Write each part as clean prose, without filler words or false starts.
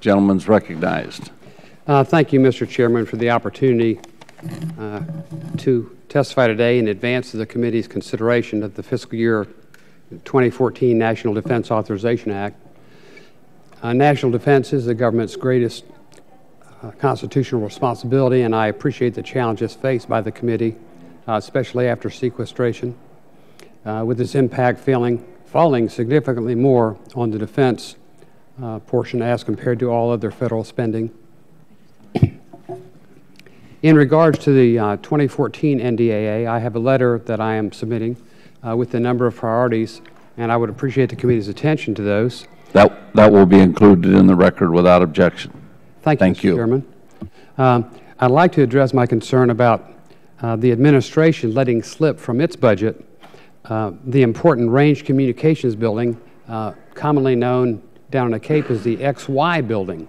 Gentleman's recognized. Thank you, Mr. Chairman, for the opportunity to testify today in advance of the committee's consideration of the fiscal year 2014 National Defense Authorization Act. National defense is the government's greatest constitutional responsibility, and I appreciate the challenges faced by the committee, especially after sequestration, with its impact falling significantly more on the defense portion as compared to all other federal spending. In regards to the 2014 NDAA, I have a letter that I am submitting with a number of priorities, and I would appreciate the committee's attention to those. That will be included in the record without objection. Thank you, Mr. Chairman. I'd like to address my concern about the administration letting slip from its budget the important range communications building, commonly known down in the Cape as the XY building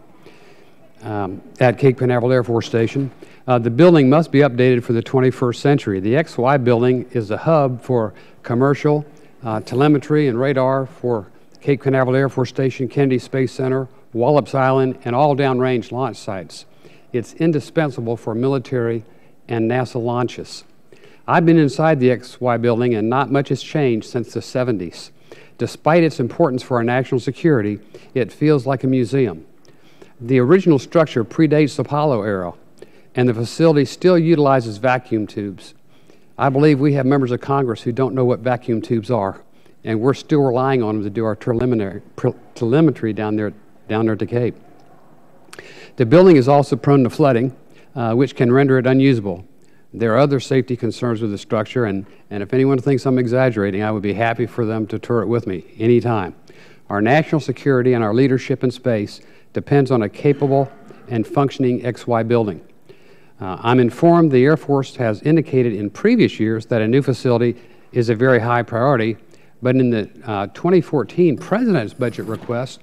at Cape Canaveral Air Force Station. The building must be updated for the 21st century. The XY building is a hub for commercial telemetry and radar for Cape Canaveral Air Force Station, Kennedy Space Center, Wallops Island, and all downrange launch sites. It's indispensable for military and NASA launches. I've been inside the XY building, and not much has changed since the 70s. Despite its importance for our national security, it feels like a museum. The original structure predates the Apollo era, and the facility still utilizes vacuum tubes. I believe we have members of Congress who don't know what vacuum tubes are, and we're still relying on them to do our telemetry down there at the Cape. The building is also prone to flooding, which can render it unusable. There are other safety concerns with the structure, and if anyone thinks I'm exaggerating, I would be happy for them to tour it with me anytime. Our national security and our leadership in space depends on a capable and functioning XY building. I'm informed the Air Force has indicated in previous years that a new facility is a very high priority, but in the 2014 President's budget request,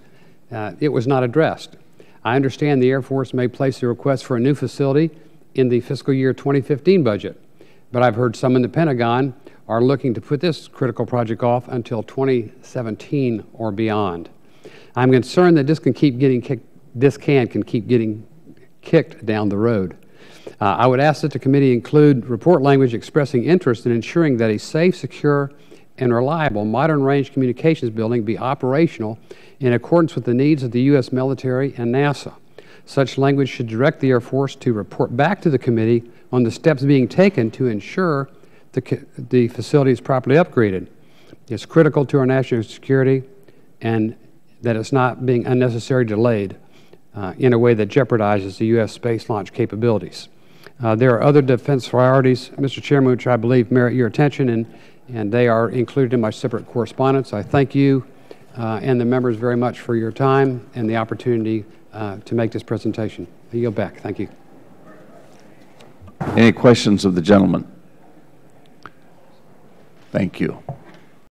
it was not addressed. I understand the Air Force may place a request for a new facility in the fiscal year 2015 budget, but I've heard some in the Pentagon are looking to put this critical project off until 2017 or beyond. I'm concerned that this can keep getting kicked down the road. I would ask that the committee include report language expressing interest in ensuring that a safe, secure, and reliable modern range communications building be operational in accordance with the needs of the U.S. military and NASA. Such language should direct the Air Force to report back to the committee on the steps being taken to ensure the facility is properly upgraded. It's critical to our national security, and that it's not being unnecessarily delayed in a way that jeopardizes the U.S. space launch capabilities. There are other defense priorities, Mr. Chairman, which I believe merit your attention, and they are included in my separate correspondence. I thank you and the members very much for your time and the opportunity to make this presentation. I yield back. Thank you. Any questions of the gentleman? Thank you.